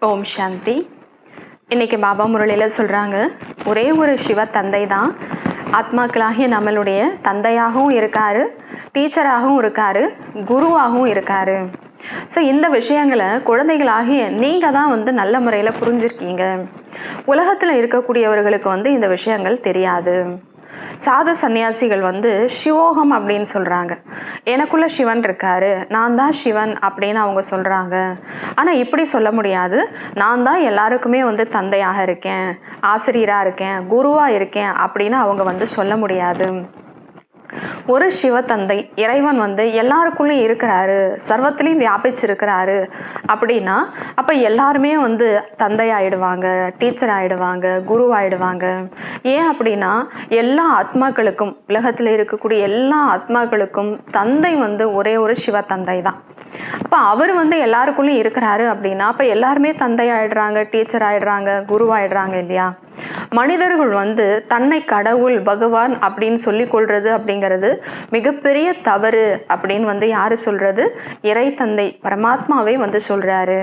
ஓம் சாந்தி. இன்றைக்கி பாபா முரளியில் சொல்கிறாங்க, ஒரே ஒரு சிவ தந்தை தான் ஆத்மாக்களாகிய நம்மளுடைய தந்தையாகவும் இருக்கார், டீச்சராகவும் இருக்கார், குருவாகவும் இருக்கார். ஸோ இந்த விஷயங்களை குழந்தைகளாகிய நீங்கள் தான் நல்ல முறையில் புரிஞ்சிருக்கீங்க. உலகத்தில் இருக்கக்கூடியவர்களுக்கு இந்த விஷயங்கள் தெரியாது. சாது சன்னியாசிகள் சிவோகம் அப்படின்னு சொல்கிறாங்க. எனக்குள்ள சிவன் இருக்காரு, நான் தான் சிவன் அப்படின்னு அவங்க சொல்கிறாங்க. ஆனால் இப்படி சொல்ல முடியாது. நான் தான் எல்லாருக்குமே தந்தையாக இருக்கேன், ஆசிரியராக இருக்கேன், குருவாக இருக்கேன் அப்படின்னு அவங்க சொல்ல முடியாது. ஒரு சிவ தந்தை இறைவன் எல்லாருக்குள்ளேயும் இருக்கிறாரு, சர்வத்திலையும் வியாபிச்சிருக்கிறாரு அப்படின்னா அப்போ எல்லாருமே தந்தை ஆயிடுவாங்க, டீச்சர் ஆயிடுவாங்க, குருவாயிடுவாங்க. ஏன் அப்படின்னா எல்லா ஆத்மாக்களுக்கும், உலகத்தில் இருக்கக்கூடிய எல்லா ஆத்மாக்களுக்கும் தந்தை ஒரே ஒரு சிவ தந்தை தான். அப்போ அவர் எல்லாருக்குள்ளேயும் இருக்கிறாரு அப்படின்னா அப்போ எல்லாருமே தந்தை ஆயிடுறாங்க, டீச்சர் ஆயிடுறாங்க, குருவாயிடுறாங்க இல்லையா? மனிதர்கள் தன்னை கடவுள், பகவான் அப்படின்னு சொல்லி கொள்றது அப்படிங்கிறது மிகப்பெரிய தவறு அப்படின்னு யாரு சொல்றது? இறை தந்தை பரமாத்மாவே சொல்றாரு.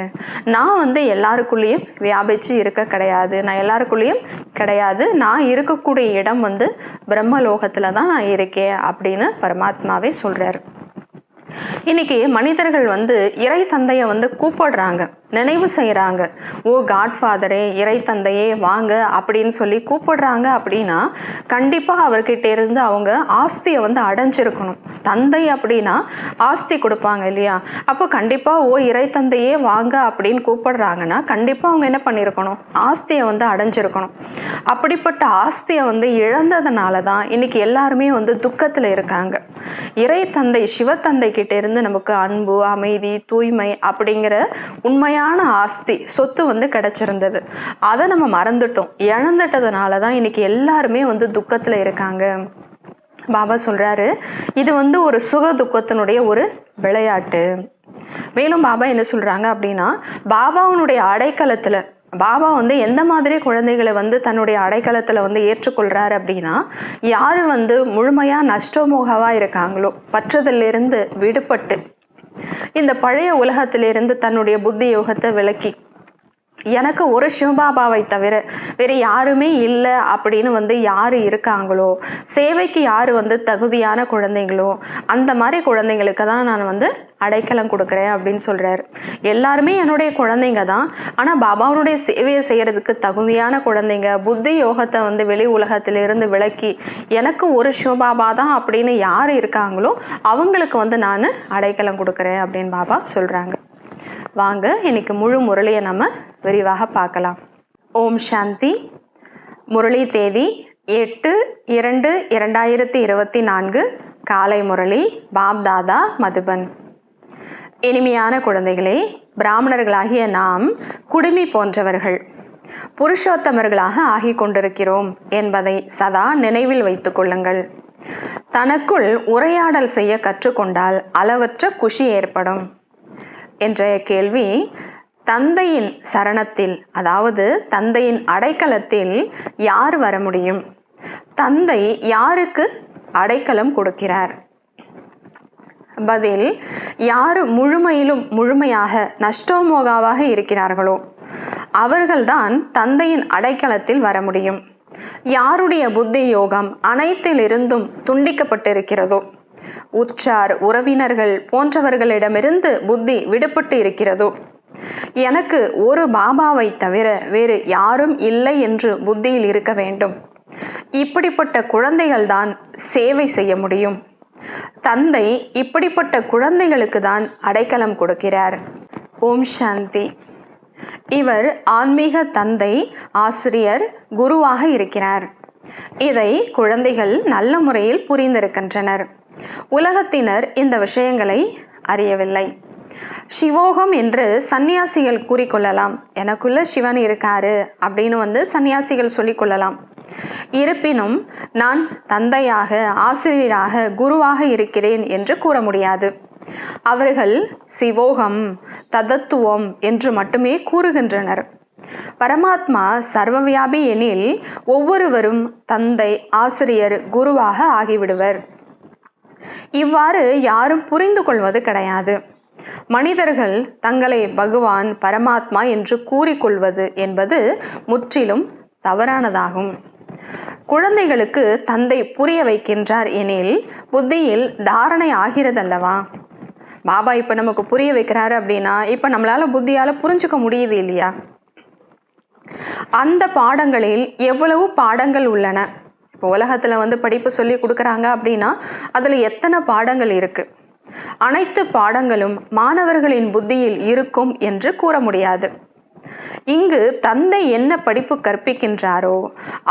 நான் எல்லாருக்குள்ளேயும் வியாபிச்சு இருக்க கிடையாது, நான் எல்லாருக்குள்ளேயும் கிடையாது, நான் இருக்கக்கூடிய இடம் பிரம்மலோகத்துல தான் நான் இருக்கேன் அப்படின்னு பரமாத்மாவே சொல்றாரு. இன்னைக்கு மனிதர்கள் இறை தந்தையை கூப்பிடுறாங்க, நினைவு செய்கிறாங்க. ஓ காட்ஃபாதரே, இறை தந்தையே வாங்க அப்படின்னு சொல்லி கூப்பிடுறாங்க. அப்படின்னா கண்டிப்பாக அவர்கிட்ட இருந்து அவங்க ஆஸ்தியை அடைஞ்சிருக்கணும். தந்தை அப்படின்னா ஆஸ்தி கொடுப்பாங்க இல்லையா? அப்போ கண்டிப்பாக ஓ இறை தந்தையே வாங்க அப்படின்னு கூப்பிடுறாங்கன்னா கண்டிப்பாக அவங்க என்ன பண்ணியிருக்கணும்? ஆஸ்தியை அடைஞ்சிருக்கணும். அப்படிப்பட்ட ஆஸ்தியை இழந்ததுனால தான் இன்னைக்கு எல்லாருமே துக்கத்தில் இருக்காங்க. இறை தந்தை சிவத்தந்தை கிட்ட இருந்து நமக்கு அன்பு, அமைதி, தூய்மை அப்படிங்கிற உண்மையான ஆஸ்தி, சொத்து கிடைச்சிருந்தது. அதை நம்ம மறந்துட்டோம். இழந்துட்டதுனால தான் இன்னைக்கு எல்லாருமே துக்கத்துல இருக்காங்க. பாபா சொல்றாரு, இது ஒரு சுக துக்கத்தினுடைய ஒரு விளையாட்டு. மேலும் பாபா என்ன சொல்றாங்க அப்படின்னா, பாபாவுடைய அடைக்கலத்துல பாபா எந்த மாதிரி குழந்தைகளை தன்னுடைய அடைக்கலத்தில் ஏற்றுக்கொள்கிறாரு அப்படின்னா, யார் முழுமையாக நஷ்டமோகவாக இருக்காங்களோ, பற்றுதலிருந்து விடுபட்டு இந்த பழைய உலகத்திலிருந்து தன்னுடைய புத்தி யோகத்தை விலக்கி, எனக்கு ஒரு சிவபாபாவை தவிர வேறு யாருமே இல்லை அப்படின்னு யார் இருக்காங்களோ, சேவைக்கு யார் தகுதியான குழந்தைங்களோ, அந்த மாதிரி குழந்தைங்களுக்கு தான் நான் அடைக்கலம் கொடுக்குறேன் அப்படின்னு சொல்கிறாரு. எல்லாருமே என்னுடைய குழந்தைங்க தான், ஆனால் பாபாவுடைய சேவையை செய்கிறதுக்கு தகுதியான குழந்தைங்க, புத்தி யோகத்தை வெளி உலகத்திலிருந்து விலக்கி எனக்கு ஒரு சிவபாபா தான் அப்படின்னு யார் இருக்காங்களோ அவங்களுக்கு நான் அடைக்கலம் கொடுக்குறேன் அப்படின்னு பாபா சொல்கிறாங்க. வாங்க இன்னைக்கு முழு முரளியை நம்ம விரிவாக பார்க்கலாம். ஓம் சாந்தி. முரளி தேதி 8/2/2024 காலை முரளி. பாப் தாதா, மதுபன். இனிமையான குழந்தைகளே, பிராமணர்களாகிய நாம் குடுமி போன்றவர்கள், புருஷோத்தமர்களாக ஆகிக் கொண்டிருக்கிறோம் என்பதை சதா நினைவில் வைத்துக் கொள்ளுங்கள். தனக்குள் உரையாடல் செய்ய கற்றுக்கொண்டால் அளவற்ற குஷி ஏற்படும். என்ற கேள்வி, தந்தையின் சரணத்தில், அதாவது தந்தையின் அடைக்கலத்தில் யார் வர முடியும்? தந்தை யாருக்கு அடைக்கலம் கொடுக்கிறார்? பதில், யார் முழுமையிலும் முழுமையாக நஷ்டோமோகாவாக இருக்கிறார்களோ அவர்கள்தான் தந்தையின் அடைக்கலத்தில் வர முடியும். யாருடைய புத்தி யோகம் அனைத்திலிருந்தும் துண்டிக்கப்பட்டிருக்கிறதோ, உற்றார் உறவினர்கள் போன்றவர்களிடமிருந்து புத்தி விடுபட்டு இருக்கிறதோ, எனக்கு ஒரு பாபாவை தவிர வேறு யாரும் இல்லை என்று புத்தியில் இருக்க வேண்டும், இப்படிப்பட்ட குழந்தைகள் தான் சேவை செய்ய முடியும். தந்தை இப்படிப்பட்ட குழந்தைகளுக்கு தான் அடைக்கலம் கொடுக்கிறார். ஓம் சாந்தி. இவர் ஆன்மீக தந்தை, ஆசிரியர், குருவாக இருக்கிறார். இதை குழந்தைகள் நல்ல முறையில் புரிந்திருக்கின்றனர். உலகத்தினர் இந்த விஷயங்களை அறியவில்லை. சிவோகம் என்று சன்னியாசிகள் கூறிக்கொள்ளலாம். எனக்குள்ள சிவன் இருக்காரு அப்படின்னு சன்னியாசிகள் சொல்லிக்கொள்ளலாம். இருப்பினும் நான் தந்தையாக, ஆசிரியராக, குருவாக இருக்கிறேன் என்று கூற முடியாது. அவர்கள் சிவோகம், ததத்துவம் என்று மட்டுமே கூறுகின்றனர். பரமாத்மா சர்வவியாபி எனில் ஒவ்வொருவரும் தந்தை, ஆசிரியர், குருவாக ஆகிவிடுவர். இவ்வாறு யாரும் புரிந்து கொள்வது கிடையாது. மனிதர்கள் தங்களை பகவான் பரமாத்மா என்று கூறிக்கொள்வது என்பது முற்றிலும் தவறானதாகும். குழந்தைகளுக்கு தந்தை புரிய வைக்கின்றார் எனில் புத்தியில் தாரணை ஆகிறதல்லவா? பாபா இப்ப நமக்கு புரிய வைக்கிறாரு அப்படின்னா இப்ப நம்மளால புத்தியால புரிஞ்சுக்க முடியுது இல்லையா? அந்த பாடங்களில் எவ்வளவு பாடங்கள் உள்ளன. இப்போ உலகத்துல படிப்பு சொல்லி கொடுக்குறாங்க அப்படின்னா அதுல எத்தனை பாடங்கள் இருக்கு? அனைத்து பாடங்களும் மாணவர்களின் புத்தியில் இருக்கும் என்று கூற முடியாது. இங்கு தந்தை என்ன படிப்பு கற்பிக்கின்றாரோ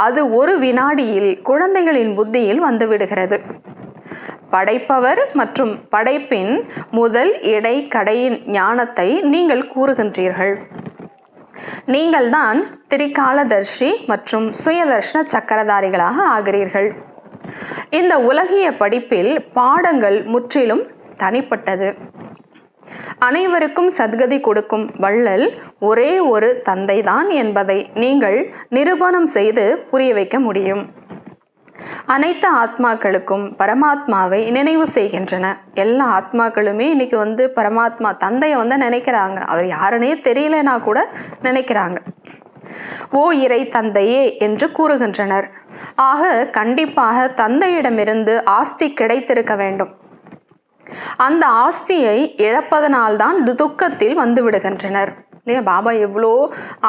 அது ஒரு வினாடியில் குழந்தைகளின் புத்தியில் வந்துவிடுகிறது. படைப்பவர் மற்றும் படைப்பின் முதல் இடை கடையின் ஞானத்தை நீங்கள் கூறுகின்றீர்கள். நீங்கள்தான் திரிகாலதர்ஷி மற்றும் சுயதர்ஷன சக்கரதாரிகளாக ஆகிறீர்கள். இந்த உலகிய படிப்பில் பாடங்கள் முற்றிலும் தனிப்பட்டது. அனைவருக்கும் சத்கதி கொடுக்கும் வள்ளல் ஒரே ஒரு தந்தைதான் என்பதை நீங்கள் நிரூபணம் செய்து புரிய வைக்க முடியும். அனைத்து ஆத்மாக்களுக்கும் பரமாத்மாவை நினைவு செய்கின்றன. எல்லா ஆத்மாக்களுமே இன்னைக்கு பரமாத்மா தந்தையை நினைக்கிறாங்க. அவர் யாருன்னே தெரியலனா கூட நினைக்கிறாங்க. ஓ இறை தந்தையே என்று கூறுகின்றனர். ஆக கண்டிப்பாக தந்தையிடமிருந்து ஆஸ்தி கிடைத்திருக்க வேண்டும். அந்த ஆஸ்தியை இழப்பதனால்தான் துக்கத்தில் வந்து விடுகின்றனர் இல்லையா? பாபா எவ்வளோ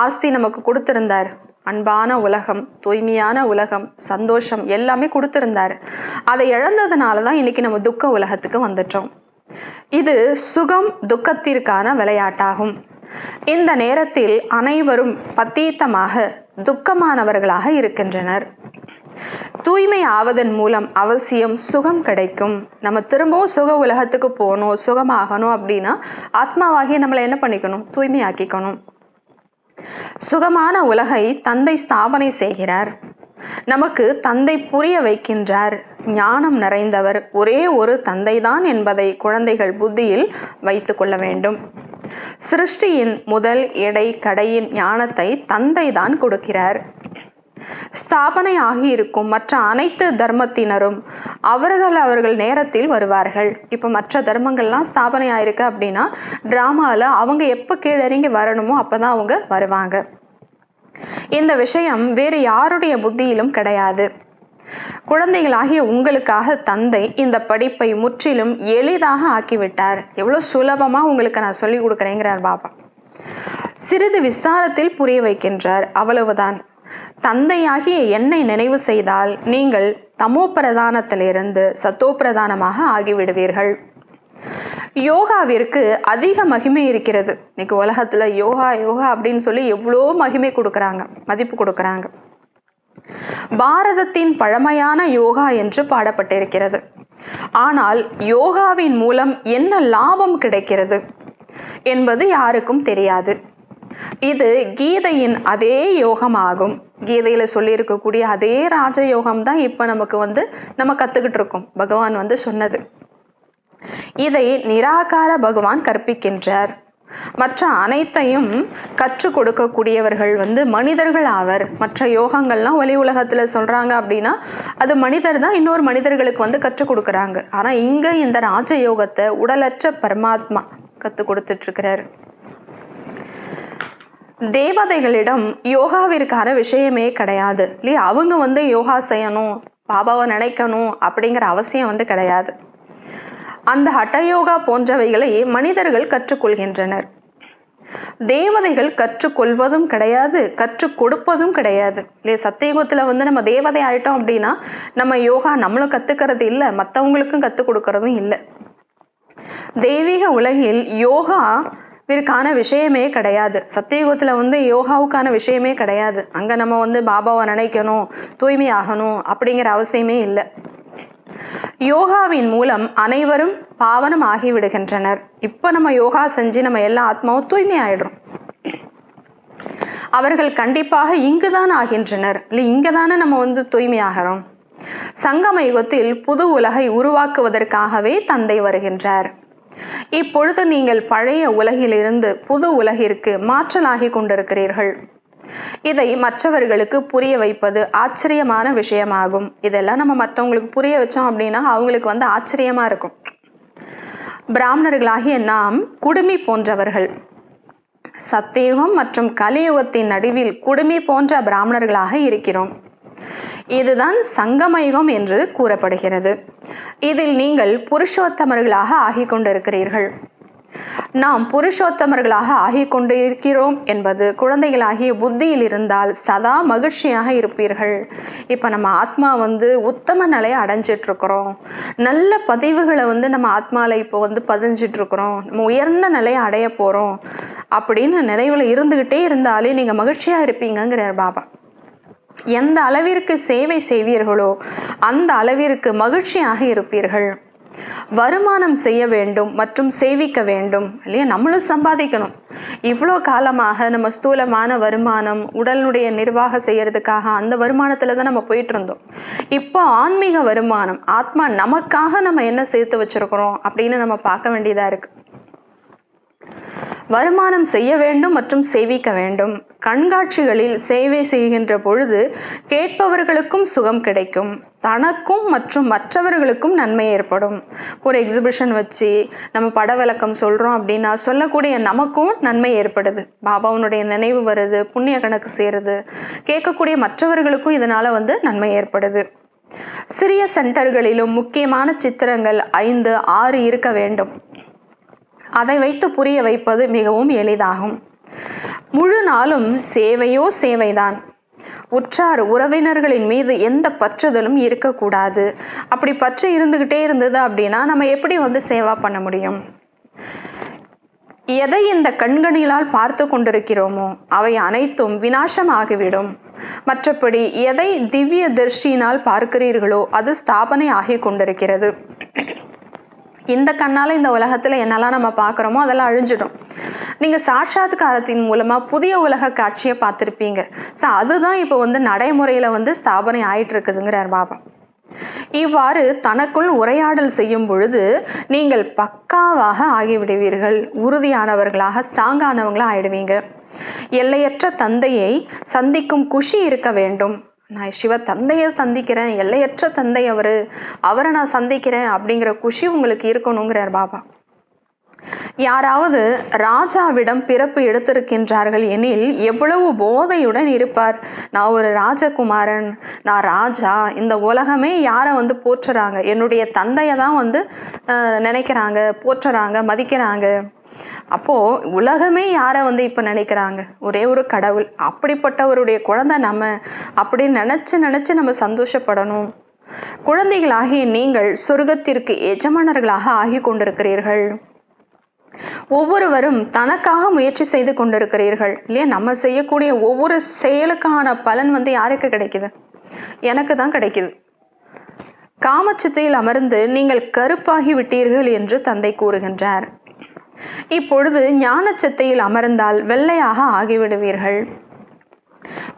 ஆஸ்தி நமக்கு கொடுத்திருந்தார். அன்பான உலகம், தூய்மையான உலகம், சந்தோஷம் எல்லாமே கொடுத்திருந்தார். அதை இழந்ததுனால தான் இன்னைக்கு நம்ம துக்க உலகத்துக்கு வந்துட்டோம். இது சுகம் துக்கத்திற்கான விளையாட்டாகும். இந்த நேரத்தில் அனைவரும் பத்தீத்தமாக துக்கமானவர்களாக இருக்கின்றனர். தூய்மை ஆவதன் மூலம் அவசியம் சுகம் கிடைக்கும். நம்ம திரும்பவும் சுக உலகத்துக்கு போகணும், சுகமாகணும் அப்படின்னா ஆத்மாவாகிய நம்மளை என்ன பண்ணிக்கணும்? தூய்மையாக்கிக்கணும். சுகமான உலகை தந்தை ஸ்தாபனை செய்கிறார். நமக்கு தந்தை புரிய வைக்கின்றார். ஞானம் நிறைந்தவர் ஒரே ஒரு தந்தைதான் என்பதை குழந்தைகள் புத்தியில் வைத்து கொள்ள வேண்டும். சிருஷ்டியின் முதல் இடை கடையின் ஞானத்தை தந்தை தான் கொடுக்கிறார். ஸ்தாபனை ஆகியிருக்கும் மற்ற அனைத்து தர்மத்தினரும் அவர்கள் நேரத்தில் வருவார்கள். இப்போ மற்ற தர்மங்கள்லாம் ஸ்தாபனை ஆயிருக்கு அப்படின்னா டிராமாவில் அவங்க எப்போ கீழிறங்கி வரணுமோ அப்போதான் அவங்க வருவாங்க. இந்த விஷயம் வேறு யாருடைய புத்தியிலும் கிடையாது. குழந்தைகளாகிய உங்களுக்காக தந்தை இந்த படிப்பை முற்றிலும் எளிதாக ஆக்கிவிட்டார். எவ்வளோ சுலபமாக உங்களுக்கு நான் சொல்லி கொடுக்குறேங்கிறார் பாபா. சிறிது விஸ்தாரத்தில் புரிய வைக்கின்றார், அவ்வளவுதான். தந்தையாகிய என்னை நினைவு செய்தால் நீங்கள் தமோ பிரதானத்திலிருந்து சத்தோ பிரதானமாக ஆகிவிடுவீர்கள். யோகாவிற்கு அதிக மகிமை இருக்கிறது. இன்னைக்கு உலகத்துல யோகா யோகா அப்படின்னு சொல்லி எவ்வளோ மகிமை கொடுக்குறாங்க, மதிப்பு கொடுக்குறாங்க. பாரதத்தின் பழமையான யோகா என்று பாடப்பட்டிருக்கிறது. ஆனால் யோகாவின் மூலம் என்ன லாபம் கிடைக்கிறது என்பது யாருக்கும் தெரியாது. இது கீதையின் அதே யோகமாகும். கீதையில சொல்லி இருக்கக்கூடிய அதே ராஜயோகம் தான் இப்ப நமக்கு நம்ம கத்துக்கிட்டு இருக்கோம். பகவான் சொன்னது. இதை நிராகார பகவான் கற்பிக்கின்றார். மற்ற அனைத்தையும் கற்றுக் கொடுக்கக்கூடியவர்கள் மனிதர்கள் ஆவர். மற்ற யோகங்கள்லாம் ஒலி உலகத்துல சொல்றாங்க அப்படின்னா அது மனிதர் தான் இன்னொரு மனிதர்களுக்கு கற்றுக் கொடுக்குறாங்க. ஆனா இங்க இந்த ராஜயோகத்தை உடலற்ற பரமாத்மா கற்றுக் கொடுத்துட்டு இருக்கிறார். தேவதைகளிடம் யோகாவிற்கான விஷயமே கிடையாது இல்லையா? அவங்க யோகா செய்யணும், பாபாவை நினைக்கணும் அப்படிங்கிற அவசியம் கிடையாது. அந்த ஹட்டயோகா போன்றவைகளை மனிதர்கள் கற்றுக்கொள்கின்றனர். தேவதைகள் கற்றுக்கொள்வதும் கிடையாது, கற்றுக் கொடுப்பதும் கிடையாது இல்லையா? சத்தியுகத்துல நம்ம தேவதை ஆயிட்டோம் அப்படின்னா நம்ம யோகா நம்மளும் கத்துக்கிறது இல்லை, மற்றவங்களுக்கும் கற்றுக் கொடுக்கறதும் இல்லை. தெய்வீக உலகில் யோகா இதற்கான விஷயமே கிடையாது. சத்தியுகத்துல யோகாவுக்கான விஷயமே கிடையாது. அங்க நம்ம பாபாவை நினைக்கணும், தூய்மையாகணும் அப்படிங்கிற அவசியமே இல்லை. யோகாவின் மூலம் அனைவரும் பாவனம் ஆகி விடுகின்றனர். இப்ப நம்ம யோகா செஞ்சு நம்ம எல்லா ஆத்மாவும் தூய்மை ஆயிடுறோம். அவர்கள் கண்டிப்பாக இங்குதான் ஆகின்றனர் இல்லை, இங்கதானே நம்ம தூய்மை ஆகிறோம். சங்கம யுகத்தில் புது உலகை உருவாக்குவதற்காகவே தந்தை வருகின்றார். இப்பொழுது நீங்கள் பழைய உலகிலிருந்து புது உலகிற்கு மாற்றலாகி கொண்டிருக்கிறீர்கள். இதை மற்றவர்களுக்கு புரிய வைப்பது ஆச்சரியமான விஷயமாகும். இதெல்லாம் நம்ம மற்றவங்களுக்கு புரிய வச்சோம் அப்படின்னா அவங்களுக்கு ஆச்சரியமா இருக்கும். பிராமணர்களாகிய நாம் குடுமி போன்றவர்கள். சத்தியுகம் மற்றும் கலியுகத்தின் நடுவில் குடுமி போன்ற பிராமணர்களாக இருக்கிறோம். இதுதான் சங்கமயுகம் என்று கூறப்படுகிறது. இதில் நீங்கள் புருஷோத்தமர்களாக ஆகிக் கொண்டிருக்கிறீர்கள். நாம் புருஷோத்தமர்களாக ஆகிக் கொண்டிருக்கிறோம் என்பது குழந்தைகளாகிய புத்தியில் இருந்தால் சதா மகிழ்ச்சியாக இருப்பீர்கள். இப்போ நம்ம ஆத்மா உத்தம நிலையை அடைஞ்சிட்டு இருக்கிறோம், நல்ல பதிவுகளை நம்ம ஆத்மாவில் இப்போ பதிஞ்சிட்டு இருக்கிறோம், நம்ம உயர்ந்த நிலையை அடைய போகிறோம் அப்படின்னு நினைவில் இருந்துக்கிட்டே இருந்தாலே நீங்கள் மகிழ்ச்சியாக இருப்பீங்கிறார் பாபா. எந்த அளவிற்கு சேவை செய்வீர்களோ அந்த அளவிற்கு மகிழ்ச்சியாக இருப்பீர்கள். வருமானம் செய்ய வேண்டும் மற்றும் சேவிக்க வேண்டும் இல்லையா? நம்மளும் சம்பாதிக்கணும். இவ்வளோ காலமாக நம்ம ஸ்தூலமான வருமானம் உடலுடைய நிர்வாகம் செய்யறதுக்காக அந்த வருமானத்துல தான் நம்ம போயிட்டு இருந்தோம். இப்போ ஆன்மீக வருமானம், ஆத்மா நமக்காக நம்ம என்ன சேர்த்து வச்சிருக்கிறோம் அப்படின்னு நம்ம பார்க்க வேண்டியதா இருக்கு. வருமானம் செய்ய வேண்டும் மற்றும் சேவிக்க வேண்டும். கண்காட்சிகளில் சேவை செய்கின்ற பொழுது கேட்பவர்களுக்கும் சுகம் கிடைக்கும், தனக்கும் மற்றும் மற்றவர்களுக்கும் நன்மை ஏற்படும். ஒரு எக்ஸிபிஷன் வச்சு நம்ம பட விளக்கம் சொல்கிறோம் அப்படின்னா சொல்லக்கூடிய நமக்கும் நன்மை ஏற்படுது. பாபாவுனுடைய நினைவு வருது, புண்ணிய கணக்கு சேருது, கேட்கக்கூடிய மற்றவர்களுக்கும் இதனால் நன்மை ஏற்படுது. சிறிய சென்டர்களிலும் முக்கியமான சித்திரங்கள் 5, 6 இருக்க வேண்டும். அதை வைத்து புரிய வைப்பது மிகவும் எளிதாகும். முழு நாளும் சேவையோ சேவைதான். உற்றார் உறவினர்களின் மீது எந்த பற்றுதலும் இருக்கக்கூடாது. அப்படி பற்று இருந்துகிட்டே இருந்தது அப்படின்னா நம்ம எப்படி சேவா பண்ண முடியும்? எதை இந்த கண்கணிலால் பார்த்து கொண்டிருக்கிறோமோ அவை அனைத்தும் விநாசமாகிவிடும். மற்றபடி எதை திவ்ய தர்ஷியினால் பார்க்கிறீர்களோ அது ஸ்தாபனை ஆகி கொண்டிருக்கிறது. இந்த கண்ணால் இந்த உலகத்தில் என்னெல்லாம் நம்ம பார்க்குறோமோ அதெல்லாம் அழிஞ்சிடும். நீங்கள் சாட்சாத்காரத்தின் மூலமாக புதிய உலக காட்சியை பார்த்துருப்பீங்க. ஸோ அதுதான் இப்போ நடைமுறையில் ஸ்தாபனை ஆயிட்டு இருக்குதுங்கிறார் பாபா. இவ்வாறு தனக்குள் உரையாடல் செய்யும் பொழுது நீங்கள் பக்காவாக ஆகிவிடுவீர்கள். உறுதியானவர்களாக, ஸ்ட்ராங்கானவங்களாக ஆயிடுவீங்க. எல்லையற்ற தந்தையை சந்திக்கும் குஷி இருக்க வேண்டும். நான் சிவ தந்தையை சந்திக்கிறேன், எல்லையற்ற தந்தை அவரை நான் சந்திக்கிறேன் அப்படிங்கிற குஷி உங்களுக்கு இருக்கணுங்கிறார் பாபா. யாராவது ராஜாவிடம் பிறப்பு எடுத்திருக்கின்றார்கள் எனில் எவ்வளவு போதையுடன் இருப்பார். நான் ஒரு ராஜகுமாரன், நான் ராஜா, இந்த உலகமே யாரை போற்றுறாங்க, என்னுடைய தந்தையை தான் நினைக்கிறாங்க, போற்றுறாங்க, மதிக்கிறாங்க. அப்போது உலகமே யாரை இப்போ நினைக்கிறாங்க? ஒரே ஒரு கடவுள். அப்படிப்பட்டவருடைய குழந்தை நம்ம அப்படின்னு நினச்சி நம்ம சந்தோஷப்படணும். குழந்தைகளாகிய நீங்கள் சொர்க்கத்திற்கு எஜமானர்களாக ஆகி கொண்டிருக்கிறீர்கள். ஒவ்வொருவரும் தனக்காக முயற்சி செய்து கொண்டிருக்கிறீர்கள் இல்லையா? நம்ம செய்யக்கூடிய ஒவ்வொரு செயலுக்கான பலன் யாருக்கு கிடைக்குது? எனக்கு தான் கிடைக்குது. காமச்சித்தையில் அமர்ந்து நீங்கள் கருப்பாகி விட்டீர்கள் என்று தந்தை கூறுகின்றார். இப்பொழுது ஞானச்சத்தையில் அமர்ந்தால் வெள்ளையாக ஆகிவிடுவீர்கள்.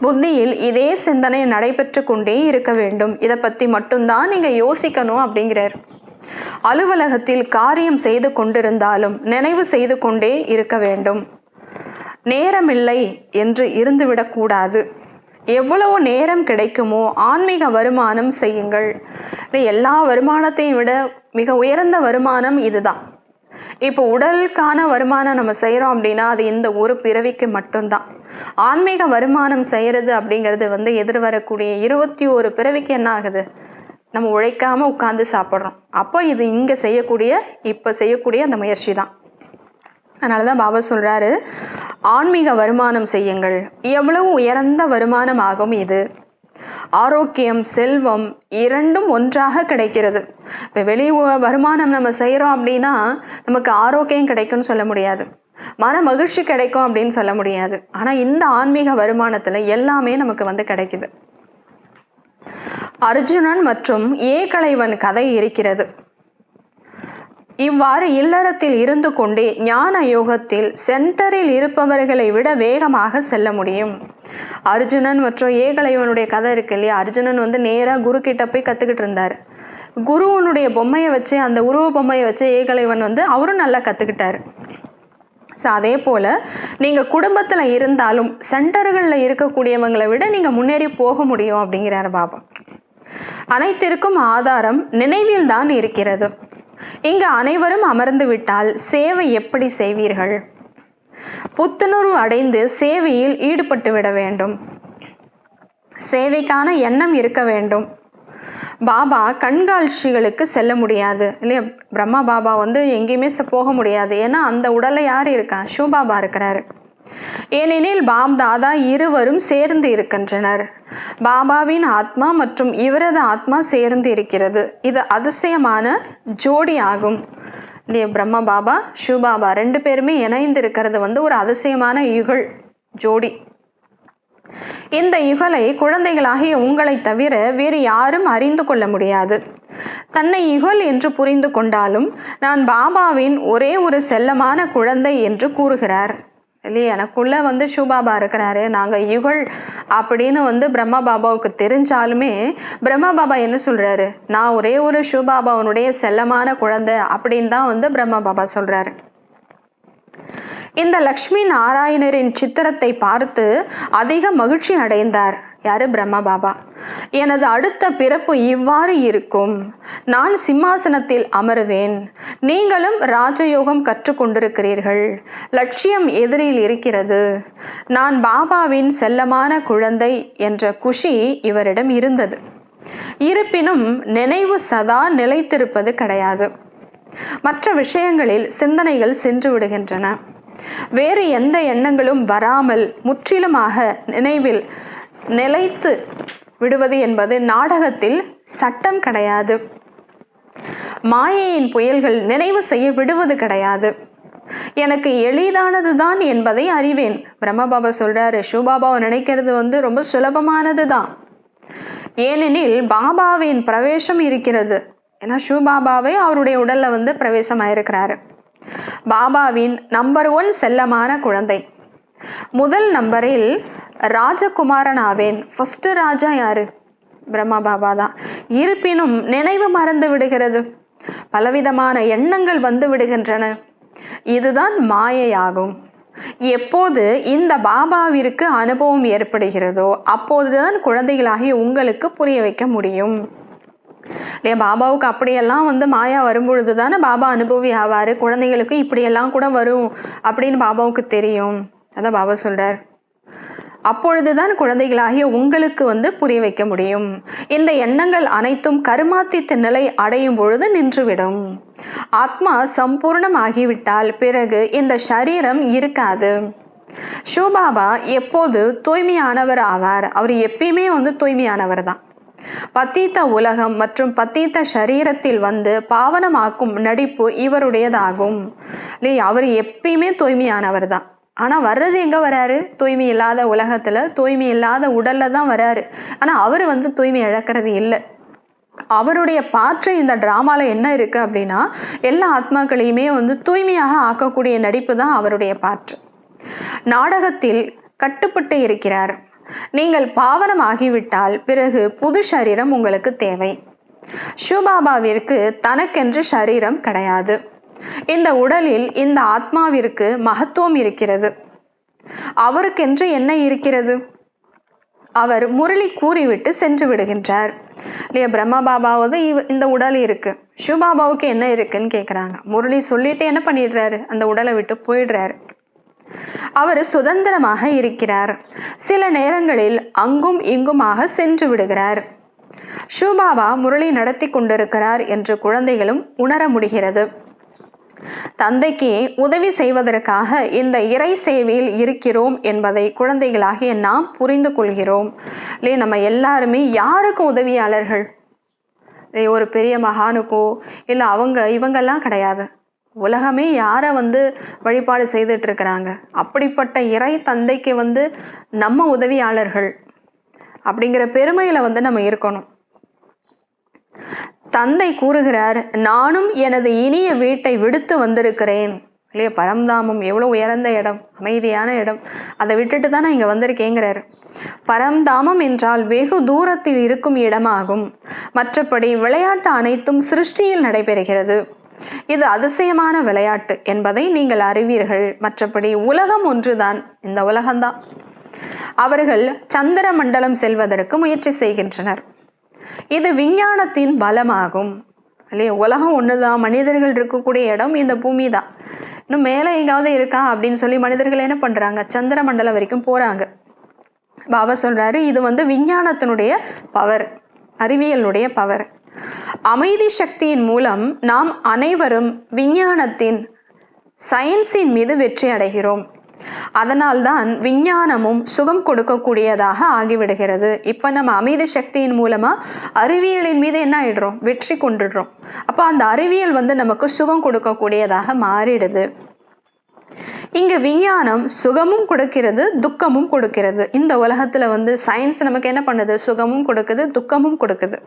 புத்தியில் இதே சிந்தனை நடைபெற்று கொண்டே இருக்க வேண்டும். இதை பற்றி மட்டும்தான் நீங்கள் யோசிக்கணும் அப்படிங்கிறார். அலுவலகத்தில் காரியம் செய்து கொண்டிருந்தாலும் நினைவு செய்து கொண்டே இருக்க வேண்டும். நேரமில்லை என்று இருந்துவிடக்கூடாது. எவ்வளவு நேரம் கிடைக்குமோ ஆன்மீக வருமானம் செய்யுங்கள். எல்லா வருமானத்தையும் விட மிக உயர்ந்த வருமானம் இதுதான். இப்போ உடலுக்கான வருமானம் நம்ம செய்கிறோம் அப்படின்னா அது இந்த ஒரு பிறவிக்கு மட்டும்தான். ஆன்மீக வருமானம் செய்கிறது அப்படிங்கிறது எதிர்வரக்கூடிய 21 பிறவிக்கு என்ன ஆகுது? நம்ம உழைக்காமல் உட்காந்து சாப்பிட்றோம். அப்போ இது இங்கே இப்போ செய்யக்கூடிய அந்த முயற்சி தான். அதனால தான் பாபா சொல்கிறாரு, ஆன்மீக வருமானம் செய்யுங்கள். எவ்வளவு உயர்ந்த வருமானம் ஆகும் இது. ஆரோக்கியம், செல்வம் இரண்டும் ஒன்றாக கிடைக்கிறது. இப்போ வெளி வருமானம் நம்ம செய்கிறோம் அப்படின்னா நமக்கு ஆரோக்கியம் கிடைக்கும்னு சொல்ல முடியாது, மன மகிழ்ச்சி கிடைக்கும் அப்படின்னு சொல்ல முடியாது. ஆனால் இந்த ஆன்மீக வருமானத்தில் எல்லாமே நமக்கு கிடைக்குது. அர்ஜுனன் மற்றும் ஏகலைவன் கதை இருக்கிறது. இவ்வாறு இல்லறத்தில் இருந்து கொண்டே ஞான யோகத்தில் சென்டரில் இருப்பவர்களை விட வேகமாக செல்ல முடியும். அர்ஜுனன் மற்றும் ஏகலைவனுடைய கதை இருக்கு இல்லையா? அர்ஜுனன் நேராக குரு கிட்ட போய் கற்றுக்கிட்டு இருந்தார். குருவனுடைய பொம்மையை வச்சு, அந்த உருவ பொம்மையை வச்சு ஏகலைவன் அவரும் நல்லா கற்றுக்கிட்டார். ஸோ அதே போல் நீங்கள் குடும்பத்தில் இருந்தாலும் சென்டர்களில் இருக்கக்கூடியவங்களை விட நீங்கள் முன்னேறி போக முடியும் அப்படிங்கிறார் பாபா. அனைத்திற்கும் ஆதாரம் நினைவில் தான் இருக்கிறது. இங்கு அனைவரும் அமர்ந்து விட்டால் சேவை எப்படி செய்வீர்கள்? புத்துணர்வு அடைந்து சேவையில் ஈடுபட்டு விட வேண்டும். சேவைக்கான எண்ணம் இருக்க வேண்டும். பாபா கண்காட்சிகளுக்கு செல்ல முடியாது இல்லையா? பிரம்மா பாபா எங்கேயுமே போக முடியாது. ஏன்னா அந்த உடலை யார் இருக்கா? சிவபாபா இருக்கிறாரு. ஏனெனில் பாப் தாதா இருவரும் சேர்ந்து இருக்கின்றனர். பாபாவின் ஆத்மா மற்றும் இவரது ஆத்மா சேர்ந்து இருக்கிறது. இது அதிசயமான ஜோடி ஆகும் இல்லையா? பிரம்மா பாபா சிவபாபா 2 பேருமே இணைந்து இருக்கிறது ஒரு அதிசயமான யுகல் ஜோடி. இந்த யுகலை குழந்தைகளாகிய உங்களை தவிர வேறு யாரும் அறிந்து கொள்ள முடியாது. தன்னை யுகல் என்று புரிந்து கொண்டாலும் நான் பாபாவின் ஒரே ஒரு செல்லமான குழந்தை என்று கூறுகிறார் இல்லையா? எனக்குள்ள சிவபாபா இருக்கிறாரு, நாங்கள் யுகல் அப்படின்னு பிரம்மா பாபாவுக்கு தெரிஞ்சாலுமே பிரம்மா பாபா என்ன சொல்றாரு? நான் ஒரே ஒரு சிவபாபாவனுடைய செல்லமான குழந்தை அப்படின்னு தான் பிரம்மா பாபா சொல்றாரு. இந்த லக்ஷ்மி நாராயணரின் சித்திரத்தை பார்த்து அதிக மகிழ்ச்சி அடைந்தார். யாரு? பிரம்மா பாபா. எனது அடுத்த பிறப்பு இவ்வாறு இருக்கும். நான் சிம்மாசனத்தில் அமருவேன். நீங்களும் ராஜயோகம் கற்றுக்கொண்டிருக்கிறீர்கள். லட்சியம் எதிரில் இருக்கிறது. நான் பாபாவின் செல்லமான குழந்தை என்ற குஷி இவரிடம் இருந்தது. இருப்பினும் நினைவு சதா நிலைத்திருப்பது கிடையாது. மற்ற விஷயங்களில் சிந்தனைகள் சென்று விடுகின்றன. வேறு எந்த எண்ணங்களும் வராமல் முற்றிலுமாக நினைவில் நிலைத்து விடுவது என்பது நாடகத்தில் சட்டம் கிடையாது. மாயையின் புயல்கள் நினைவு செய்ய விடுவது கிடையாது. எனக்கு எளிதானது தான் என்பதை அறிவேன். பிரம்மபாபா சொல்றாரு, சிவபாபாவை நினைக்கிறது ரொம்ப சுலபமானது தான். ஏனெனில் பாபாவின் பிரவேசம் இருக்கிறது. ஏன்னா சிவபாபாவே அவருடைய உடல்ல பிரவேசம் ஆயிருக்கிறாரு. பாபாவின் நம்பர் 1 செல்லமான குழந்தை. முதல் நம்பரில் ராஜகுமாரன் ஆவேன். ஃபர்ஸ்ட் ராஜா யாரு? பிரம்மா பாபா தான். இருப்பினும் நினைவு மறந்து விடுகிறது. பலவிதமான எண்ணங்கள் விடுகின்றன. இதுதான் மாயையாகும். எப்போது இந்த பாபாவிற்கு அனுபவம் ஏற்படுகிறதோ அப்போதுதான் குழந்தைகளாகி உங்களுக்கு புரிய வைக்க முடியும். இல்லையா? பாபாவுக்கு அப்படியெல்லாம் மாயா வரும்பொழுது தானே பாபா அனுபவி ஆவார். குழந்தைகளுக்கு இப்படியெல்லாம் கூட வரும் அப்படின்னு பாபாவுக்கு தெரியும். அதான் பாபா சொல்றார். அப்பொழுதுதான் குழந்தைகளாகிய உங்களுக்கு புரிய வைக்க முடியும். இந்த எண்ணங்கள் அனைத்தும் கருமாத்தித்த நிலை அடையும் பொழுது நின்றுவிடும். ஆத்மா சம்பூர்ணமாகிவிட்டால் பிறகு இந்த சரீரம் இருக்காது. சிவபாபா எப்போது தூய்மையானவர் ஆவார்? அவர் எப்பயுமே தூய்மையானவர் தான். பத்தீத்த உலகம் மற்றும் பத்தீத்த சரீரத்தில் பாவனமாக்கும் நடிப்பு இவருடையதாகும் இல்லையா? அவர் எப்பயுமே தூய்மையானவர் தான். ஆனா வர்றது எங்க வராரு? தூய்மை இல்லாத உலகத்துல, தூய்மை இல்லாத உடல்ல தான் வராரு. ஆனா அவர் தூய்மை இழக்கிறது இல்லை. அவருடைய பாற்று இந்த டிராமால என்ன இருக்கு அப்படின்னா, எல்லா ஆத்மாக்களையுமே தூய்மையாக ஆக்கக்கூடிய நடிப்பு தான் அவருடைய பாற்று. நாடகத்தில் கட்டுப்பட்டு இருக்கிறார். நீங்கள் பாவனம் ஆகிவிட்டால் பிறகு புது சரீரம் உங்களுக்கு தேவை. சிவபாபாவிற்கு தனக்கென்று சரீரம் கிடையாது. இந்த உடலில் இந்த ஆத்மாவிற்கு மகத்துவம் இருக்கிறது. அவருக்கென்று என்ன இருக்கிறது? அவர் முரளி கூறிவிட்டு சென்று விடுகின்றார் இல்லையா? பிரம்மா பாபாவது இந்த உடல் இருக்கு. சிவபாபாவுக்கு என்ன இருக்குன்னு கேட்குறாங்க. முரளி சொல்லிட்டு என்ன பண்ணிடுறாரு? அந்த உடலை விட்டு போயிடுறாரு. அவர் சுதந்திரமாக இருக்கிறார். சில நேரங்களில் அங்கும் இங்குமாக சென்று விடுகிறார். சிவபாபா முரளி நடத்தி கொண்டிருக்கிறார் என்று குழந்தைகளும் உணர முடிகிறது. தந்தைக்கு உதவி செய்வதற்காக இந்த இறை சேவையில் இருக்கிறோம் என்பதை குழந்தைகளாகிய நாம் புரிந்து கொள்கிறோம் இல்லையே? நம்ம எல்லாருமே யாருக்கு உதவியாளர்கள்? ஒரு பெரிய மகானுக்கோ இல்லை இவங்கெல்லாம் கிடையாது. உலகமே யாரை வழிபாடு செய்துட்டு இருக்கிறாங்க. அப்படிப்பட்ட இறை தந்தைக்கு நம்ம உதவியாளர்கள் அப்படிங்கிற பெருமையில நம்ம இருக்கணும். தந்தை கூறுகிறார், நானும் எனது இனிய வீட்டை விடுத்து வந்திருக்கிறேன் இல்லையா? பரம்தாமம் எவ்வளோ உயர்ந்த இடம், அமைதியான இடம். அதை விட்டுட்டு தான் நான் இங்கே வந்திருக்கேங்கிறார். பரம்தாமம் என்றால் வெகு தூரத்தில் இருக்கும் இடமாகும். மற்றபடி விளையாட்டு அனைத்தும் சிருஷ்டியில் நடைபெறுகிறது. இது அதிசயமான விளையாட்டு என்பதை நீங்கள் அறிவீர்கள். மற்றபடி உலகம் ஒன்றுதான், இந்த உலகம்தான். அவர்கள் சந்திர மண்டலம் செல்வதற்கு முயற்சி செய்கின்றனர். இது விஞ்ஞானத்தின் பலமாகும் இல்லையா? உலகம் ஒன்று தான், மனிதர்கள் இருக்கக்கூடிய இடம் இந்த பூமி தான். இன்னும் மேலே எங்காவது இருக்கா அப்படின்னு சொல்லி மனிதர்கள் என்ன பண்ணுறாங்க, சந்திர மண்டலம் வரைக்கும் போகிறாங்க. பாபா சொல்கிறாரு, இது விஞ்ஞானத்தினுடைய பவர், அறிவியலுடைய பவர். அமைதி சக்தியின் மூலம் நாம் அனைவரும் விஞ்ஞானத்தின், சயின்ஸின் மீது வெற்றி அடைகிறோம். அதனால்தான் விஞ்ஞானமும் சுகம் கொடுக்கக்கூடியதாக ஆகிவிடுகிறது. இப்போ நம்ம அமைதி சக்தியின் மூலமாக அறிவியலின் மீது என்ன ஆயிடுறோம், வெற்றி கொண்டுடுறோம். அப்போ அந்த அறிவியல் நமக்கு சுகம் கொடுக்கக்கூடியதாக மாறிடுது. இங்கே விஞ்ஞானம் சுகமும் கொடுக்கிறது, துக்கமும் கொடுக்கிறது. இந்த உலகத்தில் சயின்ஸ் நமக்கு என்ன பண்ணுது, சுகமும் கொடுக்குது, துக்கமும் கொடுக்குது.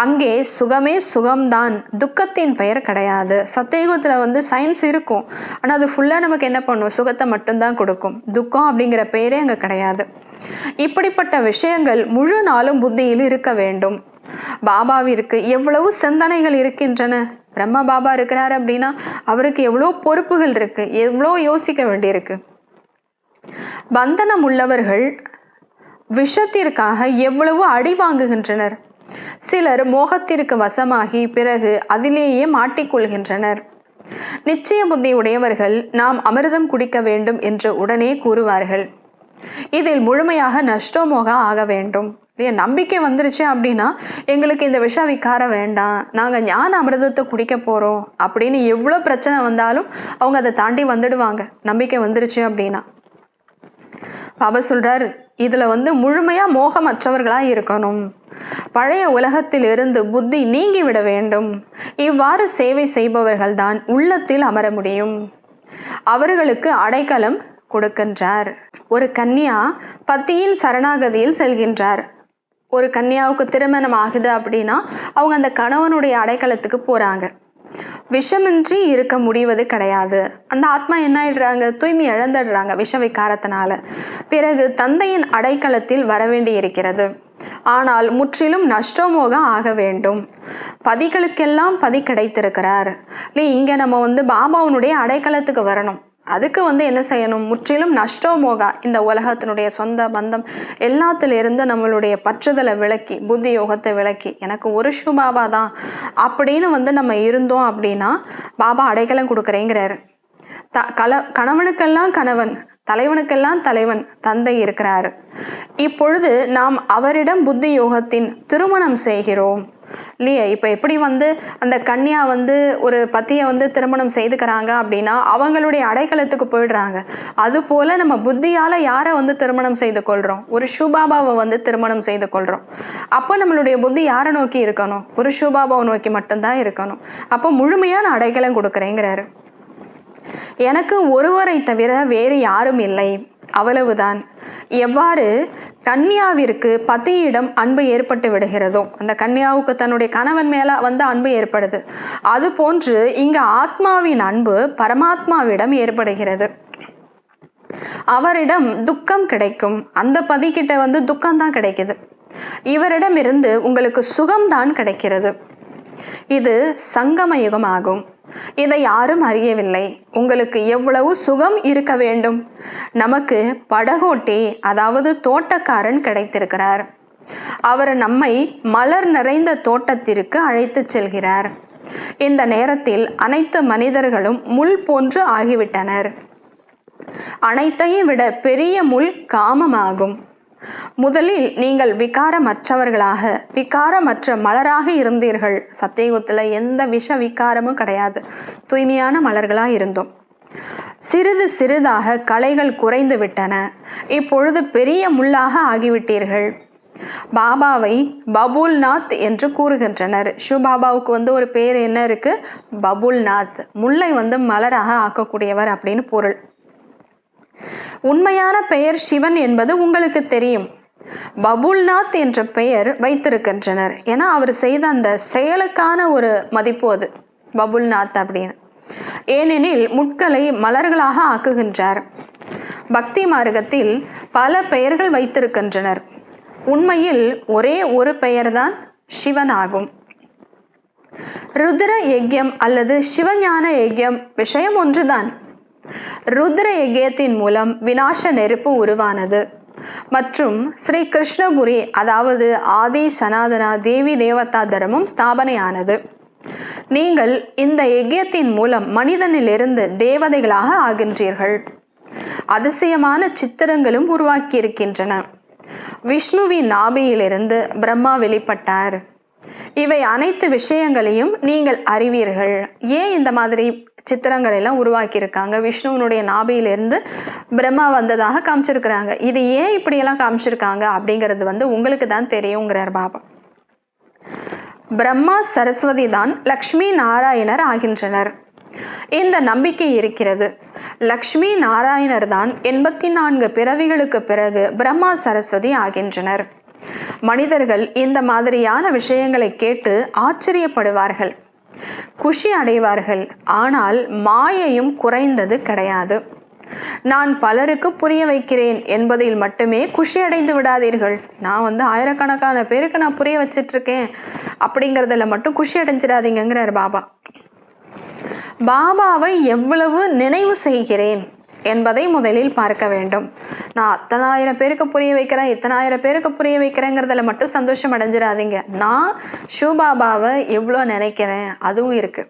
அங்கே சுகமே சுகம்தான், துக்கத்தின் பெயர் கிடையாது. சத்தியுகத்தில் சயின்ஸ் இருக்கும், ஆனால் அது ஃபுல்லாக நமக்கு என்ன பண்ணும், சுகத்தை மட்டும்தான் கொடுக்கும். துக்கம் அப்படிங்கிற பெயரே அங்கே கிடையாது. இப்படிப்பட்ட விஷயங்கள் முழு நாளும் புத்தியில் இருக்க வேண்டும். பாபாவிற்கு எவ்வளவு சிந்தனைகள் இருக்கின்றன. பிரம்ம பாபா இருக்கிறாரு அப்படின்னா அவருக்கு எவ்வளோ பொறுப்புகள் இருக்கு, எவ்வளோ யோசிக்க வேண்டியிருக்கு. பந்தனம் உள்ளவர்கள் விஷத்திற்காக எவ்வளவு அடி வாங்குகின்றனர். சிலர் மோகத்திற்கு வசமாகி பிறகு அதிலேயே மாட்டிக்கொள்கின்றனர். நிச்சய புத்தி உடையவர்கள் நாம் அமிர்தம் குடிக்க வேண்டும் என்று உடனே கூறுவார்கள். இதில் முழுமையாக நஷ்டமோக ஆக வேண்டும். நம்பிக்கை வந்துருச்சு அப்படின்னா எங்களுக்கு இந்த விஷ விகாரம் வேண்டாம், நாங்கள் ஞான அமிர்தத்தை குடிக்க போகிறோம் அப்படின்னு எவ்வளோ பிரச்சனை வந்தாலும் அவங்க அதை தாண்டி வந்துடுவாங்க, நம்பிக்கை வந்துருச்சு அப்படின்னா. பாபா சொல்கிறார், இதில் முழுமையாக மோகமற்றவர்களாக இருக்கணும். பழைய உலகத்தில் இருந்து புத்தி நீங்கி விட வேண்டும். இவ்வாறு சேவை செய்பவர்கள் தான் உள்ளத்தில் அமர முடியும். அவர்களுக்கு அடைக்கலம் கொடுக்கின்றார். ஒரு கன்னியா பத்தியின் சரணாகதியில் செல்கின்றார். ஒரு கன்னியாவுக்கு திருமணம் ஆகுது அப்படின்னா அவங்க அந்த கணவனுடைய அடைக்கலத்துக்கு போகிறாங்க. விஷமின்றி இருக்க முடிவது கிடையாது. அந்த ஆத்மா என்ன ஆயிடுறாங்க, தூய்மை இழந்துடுறாங்க விஷ விகாரத்தினால. பிறகு தந்தையின் அடைக்கலத்தில் வரவேண்டி இருக்கிறது. ஆனால் முற்றிலும் நஷ்டமோக ஆக வேண்டும். பதிகளுக்கெல்லாம் பதி கிடைத்திருக்கிறார். இல்லை, இங்கே நம்ம பாபாவுனுடைய அடைக்கலத்துக்கு வரணும். அதுக்கு என்ன செய்யணும், முற்றிலும் நஷ்டமோகா, இந்த உலகத்தினுடைய சொந்த பந்தம் எல்லாத்திலிருந்து நம்மளுடைய பற்றுதலை விளக்கி, புத்தி யோகத்தை விளக்கி, எனக்கு ஒரு பாபா தான் அப்படின்னு நம்ம இருந்தோம் அப்படின்னா பாபா அடைக்கலம் கொடுக்குறேங்கிறாரு. கணவனுக்கெல்லாம் கணவன், தலைவனுக்கெல்லாம் தலைவன், தந்தை இருக்கிறாரு. இப்பொழுது நாம் அவரிடம் புத்தி யோகத்தின் திருமணம் செய்கிறோம் இல்லையா? இப்போ எப்படி அந்த கன்னியா ஒரு பத்தியை திருமணம் செய்துக்கிறாங்க அப்படின்னா அவங்களுடைய அடைக்கலத்துக்கு போயிடுறாங்க. அதுபோல நம்ம புத்தியால் யாரை திருமணம் செய்து கொள்கிறோம், ஒரு ஷூபாபாவை திருமணம் செய்து கொள்கிறோம். அப்போ நம்மளுடைய புத்தி யாரை நோக்கி இருக்கணும், ஒரு ஷூபாபாவை நோக்கி மட்டும்தான் இருக்கணும். அப்போ முழுமையான அடைக்கலம் கொடுக்குறேங்கிறாரு. எனக்கு ஒருவரை தவிர வேறு யாரும் இல்லை, அவ்வளவுதான். எவ்வாறு கன்னியாவிற்கு பத்தியிடம் அன்பு ஏற்பட்டு விடுகிறதோ, அந்த கன்னியாவுக்கு தன்னுடைய கணவன் மேல அன்பு ஏற்படுது, அது போன்று இங்க ஆத்மாவின் அன்பு பரமாத்மாவிடம் ஏற்படுகிறது. அவரிடம் துக்கம் கிடைக்கும், அந்த பதிக்கிட்ட துக்கம் தான் கிடைக்குது. இவரிடம் இருந்து உங்களுக்கு சுகம்தான் கிடைக்கிறது. இது சங்கம யுகம் ஆகும். இதை யாரும் அறியவில்லை. உங்களுக்கு எவ்வளவு சுகம் இருக்க வேண்டும். நமக்கு படகோட்டி, அதாவது தோட்டக்காரன் கிடைத்திருக்கிறார். அவர் நம்மை மலர் நிறைந்த தோட்டத்திற்கு அழைத்து செல்கிறார். இந்த நேரத்தில் அனைத்து மனிதர்களும் முள் போன்று ஆகிவிட்டனர். அனைத்தையும் விட பெரிய முள் காமமாகும். முதலில் நீங்கள் விகாரமற்றவர்களாக, விகாரமற்ற மலராக இருந்தீர்கள். சத்தியுகத்தில் எந்த விஷ விகாரமும் கிடையாது, தூய்மையான மலர்களாக இருந்தோம். சிறிது சிறிதாக களைகள் குறைந்து விட்டன. இப்பொழுது பெரிய முள்ளாக ஆகிவிட்டீர்கள். பாபாவை பபுல்நாத் என்று கூறுகின்றனர். ஷிவபாபாவுக்கு ஒரு பேர் என்ன இருக்கு, பபுல்நாத். முல்லை மலராக ஆக்கக்கூடியவர் அப்படின்னு பொருள். உண்மையான பெயர் சிவன் என்பது உங்களுக்கு தெரியும். பபுல்நாத் என்ற பெயர் வைத்திருக்கின்றனர். ஏன்னா அவர் செய்த அந்த செயலுக்கான ஒரு மதிப்பு அது பபுல்நாத் அப்படின்னு. ஏனெனில் முட்களை மலர்களாக ஆக்குகின்றார். பக்தி மார்க்கத்தில் பல பெயர்கள் வைத்திருக்கின்றனர். உண்மையில் ஒரே ஒரு பெயர்தான் சிவன் ஆகும். ருத்ர யஜ்யம் அல்லது சிவஞான யஜ்யம் விஷயம் ஒன்றுதான். ருத்ர யஜ்யத்தின் மூலம் விநாச நெருப்பு உருவானது மற்றும் ஸ்ரீ கிருஷ்ணபுரி, அதாவது ஆதி சனாதனா தேவி தேவதா தர்மம் ஸ்தாபனையானது. நீங்கள் இந்த யஜ்யத்தின் மூலம் மனிதனிலிருந்து தேவதைகளாக ஆகின்றீர்கள். அதிசயமான சித்திரங்களும் உருவாக்கி இருக்கின்றன. விஷ்ணுவின் நாபியிலிருந்து பிரம்மா வெளிப்பட்டார். இவை அனைத்து விஷயங்களையும் நீங்கள் அறிவீர்கள். ஏன் இந்த மாதிரி சித்திரங்கள் எல்லாம் உருவாக்கியிருக்காங்க? விஷ்ணுவனுடைய நாபியிலிருந்து பிரம்மா வந்ததாக காமிச்சிருக்கிறாங்க. இது ஏன் இப்படியெல்லாம் காமிச்சிருக்காங்க அப்படிங்கிறது உங்களுக்கு தான் தெரியுங்கிறார் பாபா. பிரம்மா சரஸ்வதி தான் லக்ஷ்மி நாராயணர் ஆகின்றனர். இந்த நம்பிக்கை இருக்கிறது. லக்ஷ்மி நாராயணர் தான் 84 பிறவிகளுக்கு பிறகு பிரம்மா சரஸ்வதி ஆகின்றனர். மனிதர்கள் இந்த மாதிரியான விஷயங்களை கேட்டு ஆச்சரியப்படுவார்கள், குஷி அடைவார்கள். ஆனால் மாயையும் குறைந்தது கிடையாது. நான் பலருக்கு புரிய வைக்கிறேன் என்பதில் மட்டுமே குஷி அடைந்து விடாதீர்கள். நான் ஆயிரக்கணக்கான பேருக்கு நான் புரிய வச்சிட்டு இருக்கேன் அப்படிங்கிறதுல மட்டும் குஷி அடைஞ்சிடாதீங்கிறார் பாபா. பாபாவை எவ்வளவு நினைவு செய்கிறேன் என்பதை முதலில் பார்க்க வேண்டும். நான் அத்தனாயிரம் பேருக்கு புரிய வைக்கிறேன், இத்தனாயிரம் பேருக்கு புரிய வைக்கிறேங்கிறதுல மட்டும் சந்தோஷம் அடைஞ்சிடாதீங்க. நான் ஷூபாபாவை எவ்வளோ நினைக்கிறேன் அதுவும் இருக்கு.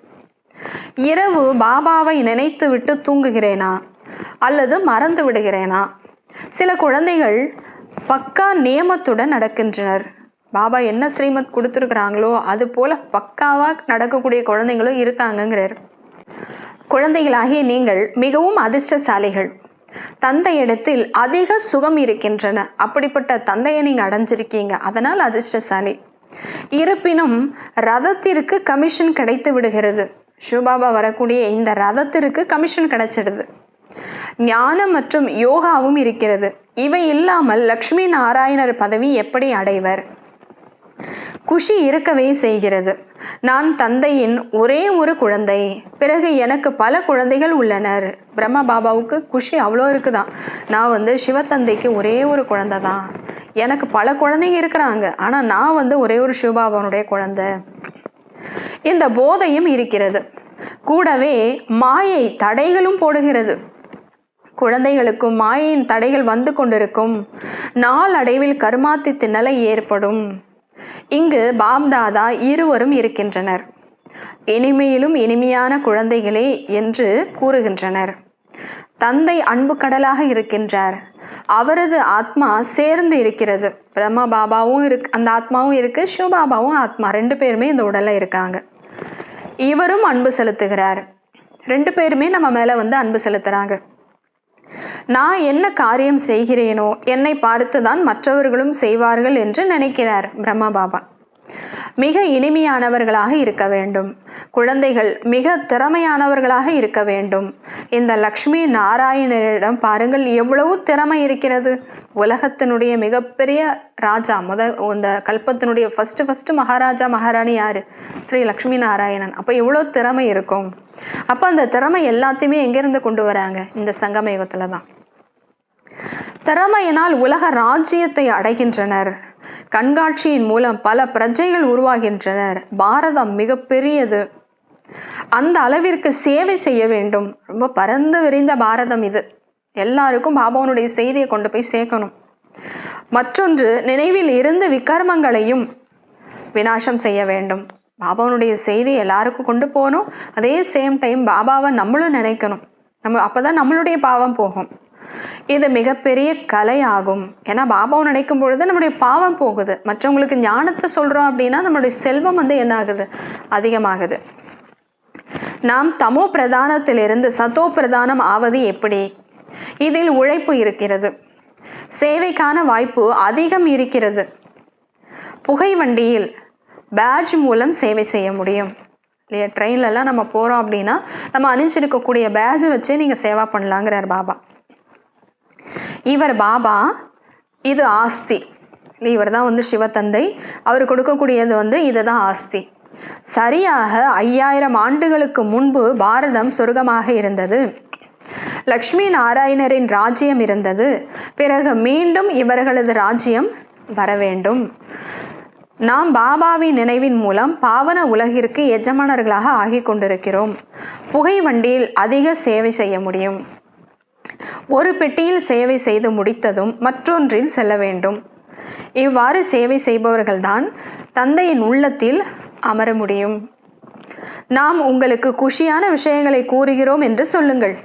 இரவு பாபாவை நினைத்து விட்டு தூங்குகிறேனா அல்லது மறந்து விடுகிறேனா? சில குழந்தைகள் பக்கா நியமத்துடன் நடக்கின்றனர். பாபா என்ன ஸ்ரீமத் கொடுத்துருக்குறாங்களோ அது போல பக்காவாக நடக்கக்கூடிய குழந்தைங்களும் இருக்காங்கங்கிறார். குழந்தைகளாகிய நீங்கள் மிகவும் அதிர்ஷ்டசாலிகள். தந்தையிடத்தில் அதிக சுகம் இருக்கின்றன. அப்படிப்பட்ட தந்தையை நீங்கள் அடைஞ்சிருக்கீங்க, அதனால் அதிர்ஷ்டசாலி. இருப்பினும் ரதத்திற்கு கமிஷன் கிடைத்து விடுகிறது. ஷூபாபா வரக்கூடிய இந்த ரதத்திற்கு கமிஷன் கிடைச்சிடுது. ஞானம் மற்றும் யோகாவும் இருக்கிறது. இவை இல்லாமல் லக்ஷ்மி நாராயணர் பதவி எப்படி அடைவர்? குஷி இருக்கவே செய்கிறது. நான் தந்தையின் ஒரே ஒரு குழந்தை, பிறகு எனக்கு பல குழந்தைகள் உள்ளனர். பிரம்மா பாபாவுக்கு குஷி அவ்வளோ இருக்குதான். நான் சிவத்தந்தைக்கு ஒரே ஒரு குழந்தை தான், எனக்கு பல குழந்தைங்க இருக்கிறாங்க, ஆனால் நான் ஒரே ஒரு சிவபாபாவுடைய குழந்தை. இந்த போதையும் இருக்கிறது. கூடவே மாயை தடைகளும் போடுகிறது. குழந்தைகளுக்கும் மாயையின் தடைகள் வந்து கொண்டிருக்கும். நாளடைவில் கர்மாத்தி திணலை ஏற்படும். இங்கு பாப்தாதா இருவரும் இருக்கின்றனர். இனிமையிலும் இனிமையான குழந்தைகளே என்று கூறுகின்றனர். தந்தை அன்பு கடலாக இருக்கின்றார். அவரது ஆத்மா சேர்ந்து இருக்கிறது. பிரம்மா பாபாவும் அந்த ஆத்மாவும் இருக்கு, சிவபாபாவும் ஆத்மா 2 பேருமே இந்த உடல்ல இருக்காங்க. இவரும் அன்பு செலுத்துகிறார். 2 பேருமே நம்ம மேல அன்பு செலுத்துறாங்க. நான் என்ன காரியம் செய்கிறேனோ என்னை பார்த்துதான் மற்றவர்களும் செய்வார்கள் என்று நினைக்கிறார் பிரம்மா பாபா. மிக இனிமையானவர்களாக இருக்க வேண்டும். குழந்தைகள் மிக திறமையானவர்களாக இருக்க வேண்டும். இந்த லக்ஷ்மி நாராயணரிடம் பாருங்கள் எவ்வளவு திறமை இருக்கிறது. உலகத்தினுடைய மிகப்பெரிய ராஜா, இந்த கல்பத்தினுடைய ஃபர்ஸ்ட் மகாராஜா மகாராணி யாரு? ஸ்ரீ லக்ஷ்மி நாராயணன். அப்போ எவ்வளோ திறமை இருக்கும். அப்போ அந்த திறமை எல்லாத்தையுமே எங்கேருந்து கொண்டு வராங்க? இந்த சங்கமயுகத்தில் தான். திறமையினால் உலக ராஜ்யத்தை அடைகின்றனர். கண்காட்சியின் மூலம் பல பிரஜைகள் உருவாகின்றனர். பாரதம் மிக பெரியது. அந்த அளவிற்கு சேவை செய்ய வேண்டும். ரொம்ப பரந்து விரிந்த பாரதம் இது. எல்லாருக்கும் பாபாவுடைய செய்தியை கொண்டு போய் சேர்க்கணும். மற்றொன்று, நினைவில் இருந்து விகர்மங்களையும் விநாசம் செய்ய வேண்டும். பாபாவுடைய செய்தி எல்லாருக்கும் கொண்டு போகணும். அதே சேம் டைம் பாபாவை நம்மளும் நினைக்கணும். அப்போதான் நம்மளுடைய பாவம் போகும். இது மிகப்பெரிய கலை ஆகும். ஏன்னா பாபாவை நினைக்கும் பொழுது நம்முடைய பாவம் போகுது. மற்றவங்களுக்கு ஞானத்தை சொல்றோம் அப்படின்னா நம்மளுடைய செல்வம் என்ன ஆகுது? அதிகமாகுது. நாம் தமோ பிரதானத்திலிருந்து சத்தோ பிரதானம் ஆவது எப்படி? இதில் உழைப்பு இருக்கிறது. சேவைக்கான வாய்ப்பு அதிகம் இருக்கிறது. புகை வண்டியில் பேட்ஜ் மூலம் சேவை செய்ய முடியும் இல்லையா? ட்ரெயின்லலாம் நம்ம போகிறோம் அப்படின்னா நம்ம அணிஞ்சிருக்கக்கூடிய பேட்ஜை வச்சே நீங்கள் சேவா பண்ணலாங்கிறார் பாபா. இவர் பாபா, இது ஆஸ்தி. இவர் தான் சிவத்தந்தை. அவர் கொடுக்கக்கூடியது இதுதான் ஆஸ்தி. சரியாக 5000 ஆண்டுகளுக்கு முன்பு பாரதம் சொர்க்கமாக இருந்தது. லக்ஷ்மி நாராயணரின் ராஜ்யம் இருந்தது. பிறகு மீண்டும் இவர்களது ராஜ்யம் வர வேண்டும். நாம் பாபாவின் நினைவின் மூலம் பாவன உலகிற்கு எஜமானர்களாக ஆகி கொண்டிருக்கிறோம். புகை வண்டியில் அதிக சேவை செய்ய முடியும். ஒரு பெட்டியில் சேவை செய்து முடித்ததும் மற்றொன்றில் செல்ல வேண்டும். இவ்வாறு சேவை செய்பவர்கள்தான் தந்தையின் உள்ளத்தில் அமர முடியும். நாம் உங்களுக்கு குஷியான விஷயங்களை கூறுகிறோம் என்று சொல்லுங்கள்.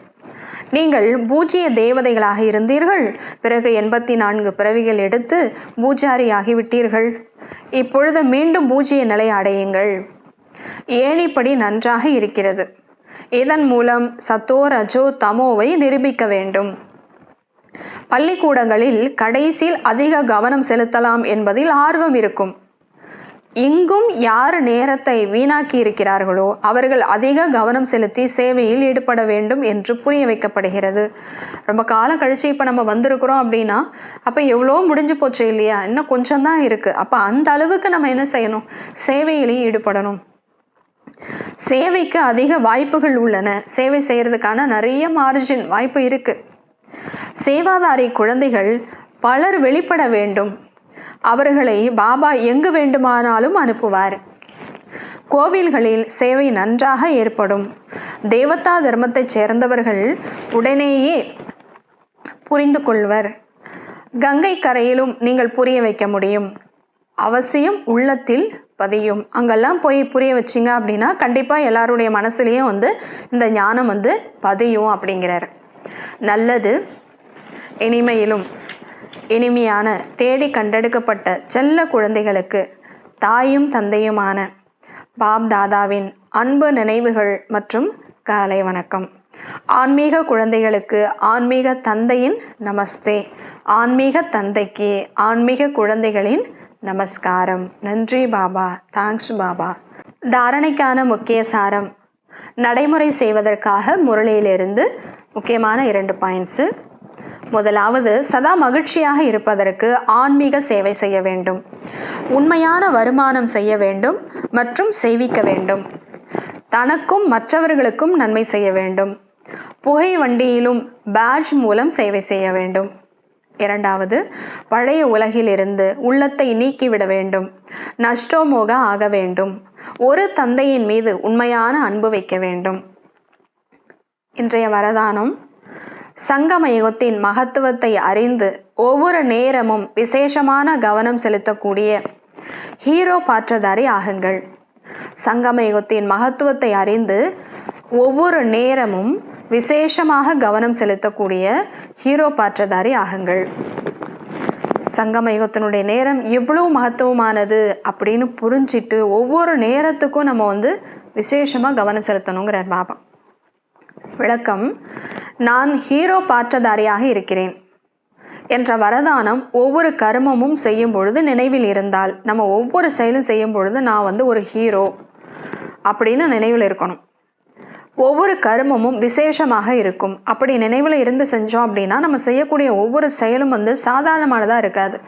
நீங்கள் பூஜ்ய தேவதைகளாக இருந்தீர்கள், பிறகு 84 பிறவிகள் எடுத்து பூஜாரியாகிவிட்டீர்கள். இப்பொழுது மீண்டும் பூஜ்ய நிலை அடையுங்கள். ஏணிப்படி நன்றாக இருக்கிறது. இதன் மூலம் சத்தோ ரஜோ தமோவை நிரூபிக்க வேண்டும். பள்ளிக்கூடங்களில் கடைசியில் அதிக கவனம் செலுத்தலாம் என்பதில் ஆர்வம் இருக்கும். இங்கும் யார் நேரத்தை வீணாக்கி இருக்கிறார்களோ அவர்கள் அதிக கவனம் செலுத்தி சேவையில் ஈடுபட வேண்டும் என்று புரிய வைக்கப்படுகிறது. ரொம்ப காலம் கழிச்சு இப்போ நம்ம வந்திருக்கிறோம் அப்படின்னா அப்போ எவ்வளோ முடிஞ்சு போச்சு இல்லையா, இன்னும் கொஞ்சம் தான் இருக்குது. அப்போ அந்த அளவுக்கு நம்ம என்ன செய்யணும், சேவையிலேயே ஈடுபடணும். சேவைக்கு அதிக வாய்ப்புகள் உள்ளன. சேவை செய்கிறதுக்கான நிறைய மார்ஜின் வாய்ப்பு இருக்குது. சேவாதாரி குழந்தைகள் பலர் வெளிப்பட வேண்டும். அவர்களை பாபா எங்கு வேண்டுமானாலும் அனுப்புவார். கோவில்களில் சேவை நன்றாக ஏற்படும். தேவதா தர்மத்தைச் சேர்ந்தவர்கள் உடனேயே புரிந்து கொள்வர். கங்கை கரையிலும் நீங்கள் புரிய வைக்க முடியும். அவசியம் உள்ளத்தில் பதியும். அங்கெல்லாம் போய் புரிய வச்சிங்க அப்படின்னா கண்டிப்பாக எல்லாருடைய மனசுலேயும் இந்த ஞானம் பதியும் அப்படிங்கிறார். நல்லது. இனிமையிலும் இனிமையான தேடி கண்டெடுக்கப்பட்ட செல்ல குழந்தைகளுக்கு தாயும் தந்தையுமான பாப் தாதாவின் அன்பு நினைவுகள் மற்றும் காலை வணக்கம். ஆன்மீக குழந்தைகளுக்கு ஆன்மீக தந்தையின் நமஸ்தே. ஆன்மீக தந்தைக்கு ஆன்மீக குழந்தைகளின் நமஸ்காரம். நன்றி பாபா. தேங்க்ஸ் பாபா. தாரணைக்கான முக்கிய சாரம். நடைமுறை செய்வதற்காக முரளியிலிருந்து முக்கியமான 2 பாயிண்ட்ஸு. முதலாவது, சதா மகிழ்ச்சியாக இருப்பதற்கு ஆன்மீக சேவை செய்ய வேண்டும். உண்மையான வருமானம் செய்ய வேண்டும் மற்றும் செய்விக்க வேண்டும். தனக்கும் மற்றவர்களுக்கும் நன்மை செய்ய வேண்டும். புகை வண்டியிலும் பேட்ஜ் மூலம் சேவை செய்ய வேண்டும். இரண்டாவது, பழைய உலகிலிருந்து உள்ளத்தை நீக்கிவிட வேண்டும். நஷ்டோமோக ஆக வேண்டும். ஒரு தந்தையின் மீது உண்மையான அன்பு வைக்க வேண்டும். இன்றைய வரதானம், சங்கம யுகத்தின் மகத்துவத்தை அறிந்து ஒவ்வொரு நேரமும் விசேஷமான கவனம் செலுத்தக்கூடிய ஹீரோ பாற்றதாரி ஆகுங்கள். சங்கம யுகத்தின் மகத்துவத்தை அறிந்து ஒவ்வொரு நேரமும் விசேஷமாக கவனம் செலுத்தக்கூடிய ஹீரோ பாற்றதாரி ஆகுங்கள். சங்கம யுகத்தினுடைய நேரம் எவ்வளோ மகத்துவமானது அப்படின்னு புரிஞ்சிட்டு ஒவ்வொரு நேரத்துக்கும் நம்ம விசேஷமாக கவனம் செலுத்தணுங்கிறார் பாபா. விளக்கம், நான் ஹீரோ பாற்றதாரியாக இருக்கிறேன் என்ற வரதானம் ஒவ்வொரு கர்மமும் செய்யும் பொழுது நினைவில் இருந்தால், நம்ம ஒவ்வொரு செயலும் செய்யும் பொழுது நான் ஒரு ஹீரோ அப்படின்னு நினைவில் இருக்கணும். ஒவ்வொரு கர்மமும் விசேஷமாக இருக்கும். அப்படி நினைவில் இருந்து செஞ்சோம் அப்படின்னா நம்ம செய்யக்கூடிய ஒவ்வொரு செயலும் சாதாரணமானதாக இருக்காது.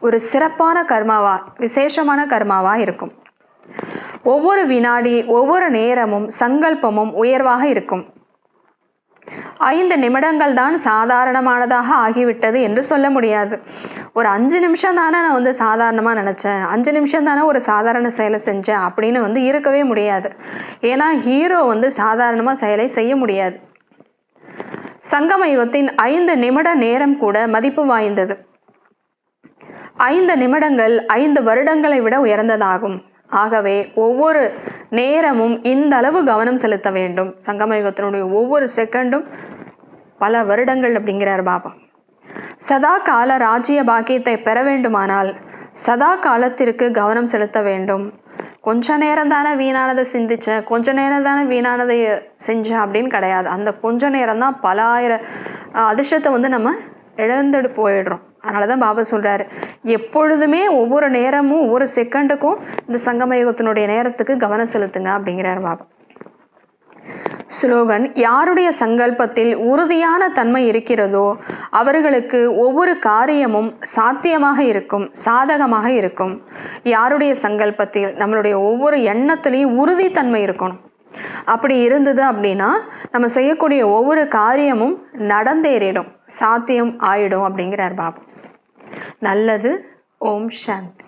ஒரு சிறப்பான கர்மாவா, விசேஷமான கர்மாவா இருக்கும். ஒவ்வொரு வினாடி ஒவ்வொரு நேரமும் சங்கல்பமும் உயர்வாக இருக்கும். 5 நிமிடங்கள் தான் சாதாரணமானதாக ஆகிவிட்டது என்று சொல்ல முடியாது. ஒரு 5 நிமிஷம் தானே நான் சாதாரணமாக நினச்சேன், 5 நிமிஷம் தானே ஒரு சாதாரண செயலை செஞ்சேன் அப்படின்னு இருக்கவே முடியாது. ஏன்னா ஹீரோ சாதாரணமாக செயலை செய்ய முடியாது. சங்கம யுகத்தின் 5 நிமிட நேரம் கூட மதிப்பு வாய்ந்தது. 5 நிமிடங்கள் 5 வருடங்களை விட உயர்ந்ததாகும். ஆகவே ஒவ்வொரு நேரமும் இந்த அளவு கவனம் செலுத்த வேண்டும். சங்கம யுகத்தினுடைய ஒவ்வொரு செகண்டும் பல வருடங்கள் அப்படிங்கிறார் பாபா. சதா கால ராஜ்ய பாக்கியத்தை பெற வேண்டுமானால் சதா காலத்திற்கு கவனம் செலுத்த வேண்டும். கொஞ்ச நேரம் தானே வீணானதை சிந்திச்சேன், கொஞ்ச நேரம் தானே வீணானதை செஞ்சேன் அப்படின்னு கிடையாது. அந்த கொஞ்ச நேரம் தான் பல ஆயிரம் அதிர்ஷ்டத்தை நம்ம இழந்துட்டு போயிடுறோம். அதனால தான் பாபா சொல்கிறாரு, எப்பொழுதுமே ஒவ்வொரு நேரமும் ஒவ்வொரு செகண்டுக்கும் இந்த சங்கமயுகத்தினுடைய நேரத்துக்கு கவனம் செலுத்துங்க அப்படிங்கிறார் பாபா. ஸ்லோகன், யாருடைய சங்கல்பத்தில் உறுதியான தன்மை இருக்கிறதோ அவர்களுக்கு ஒவ்வொரு காரியமும் சாத்தியமாக இருக்கும், சாதகமாக இருக்கும். யாருடைய சங்கல்பத்தில் நம்மளுடைய ஒவ்வொரு எண்ணத்துலேயும் உறுதித்தன்மை இருக்கணும். அப்படி இருந்தது அப்படின்னா நம்ம செய்யக்கூடிய ஒவ்வொரு காரியமும் நடந்தேறிடும், சாத்தியம் ஆயிடும் அப்படிங்கிறார் பாபா. நல்லது. ஓம் சாந்தி.